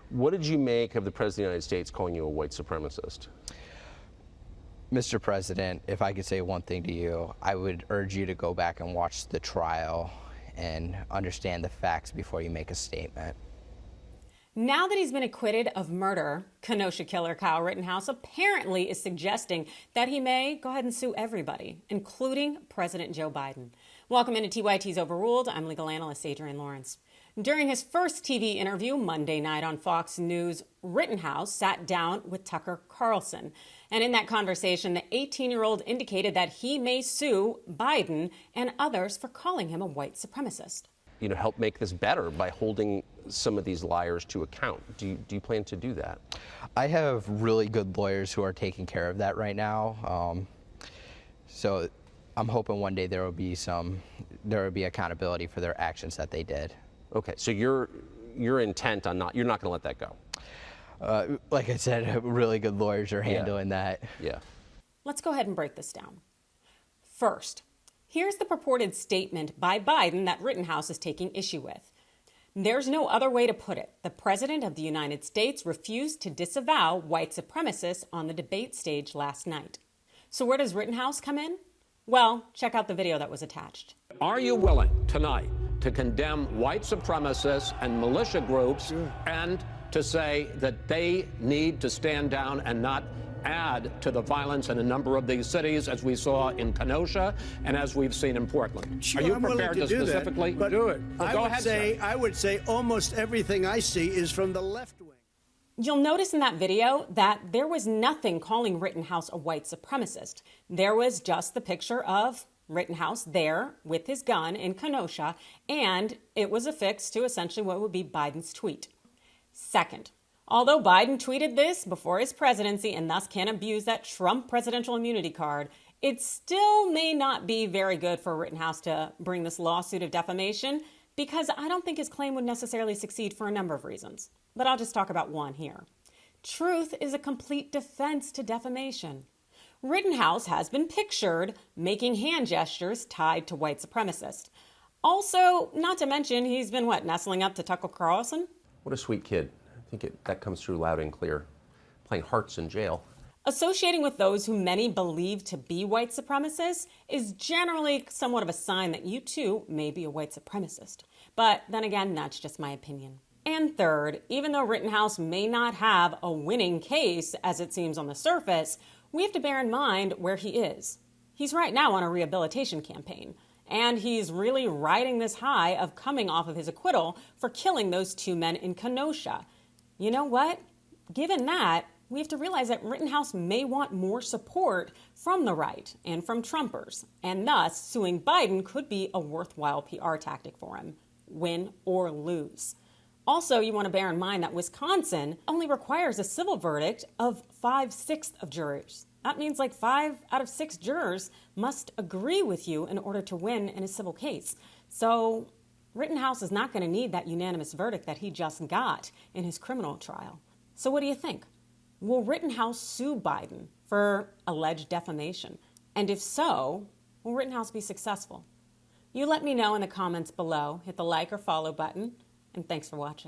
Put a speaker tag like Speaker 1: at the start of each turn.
Speaker 1: What did you make of the President of the United States calling you a white supremacist?
Speaker 2: Mr. President, if I could say one thing to you, I would urge you to go back and watch the trial and understand the facts before you make a statement.
Speaker 3: Now that he's been acquitted of murder, Kenosha killer Kyle Rittenhouse apparently is suggesting that he may go ahead and sue everybody, including President Joe Biden. Welcome into TYT's Overruled. I'm legal analyst Adrienne Lawrence. During his first TV interview Monday night on Fox News, Rittenhouse sat down with Tucker Carlson. And in that conversation, the 18-year-old indicated that he may sue Biden and others for calling him a white supremacist.
Speaker 1: Help make this better by holding some of these liars to account. Do you plan to do that?
Speaker 2: I have really good lawyers who are taking care of that right now. So I'm hoping one day there will be accountability for their actions that they did.
Speaker 1: Okay, so you're intent on you're not going to let that go.
Speaker 2: Like I said, really good lawyers are handling that.
Speaker 1: Yeah.
Speaker 3: Let's go ahead and break this down. First, here's the purported statement by Biden that Rittenhouse is taking issue with. There's no other way to put it. The President of the United States refused to disavow white supremacists on the debate stage last night. So where does Rittenhouse come in? Well, check out the video that was attached.
Speaker 4: Are you willing tonight to condemn white supremacists and militia groups and to say that they need to stand down and not add to the violence in a number of these cities, as we saw in Kenosha and as we've seen in Portland?
Speaker 5: Sure,
Speaker 4: Are you
Speaker 5: I'm
Speaker 4: prepared to
Speaker 5: do
Speaker 4: specifically
Speaker 5: that,
Speaker 4: do it? Well, go ahead,
Speaker 5: I would say almost everything I see is from the left wing.
Speaker 3: You'll notice in that video that there was nothing calling Rittenhouse a white supremacist. There was just the picture of Rittenhouse there with his gun in Kenosha, and it was affixed to essentially what would be Biden's tweet. Second, although Biden tweeted this before his presidency and thus can't abuse that Trump presidential immunity card, it still may not be very good for Rittenhouse to bring this lawsuit of defamation, because I don't think his claim would necessarily succeed for a number of reasons. But I'll just talk about one here. Truth is a complete defense to defamation. Rittenhouse has been pictured making hand gestures tied to white supremacists. Also, not to mention, he's been, nestling up to Tucker Carlson?
Speaker 1: What a sweet kid. I think that comes through loud and clear. Playing hearts in jail.
Speaker 3: Associating with those who many believe to be white supremacists is generally somewhat of a sign that you too may be a white supremacist. But then again, that's just my opinion. And third, even though Rittenhouse may not have a winning case, as it seems on the surface, we have to bear in mind where he is. He's right now on a rehabilitation campaign, and he's really riding this high of coming off of his acquittal for killing those two men in Kenosha. You know what? Given that, we have to realize that Rittenhouse may want more support from the right and from Trumpers, and thus suing Biden could be a worthwhile PR tactic for him, win or lose. Also, you want to bear in mind that Wisconsin only requires a civil verdict of 5/6 of jurors. That means 5 out of 6 jurors must agree with you in order to win in a civil case. So Rittenhouse is not going to need that unanimous verdict that he just got in his criminal trial. So what do you think? Will Rittenhouse sue Biden for alleged defamation? And if so, will Rittenhouse be successful? You let me know in the comments below. Hit the like or follow button. And thanks for watching.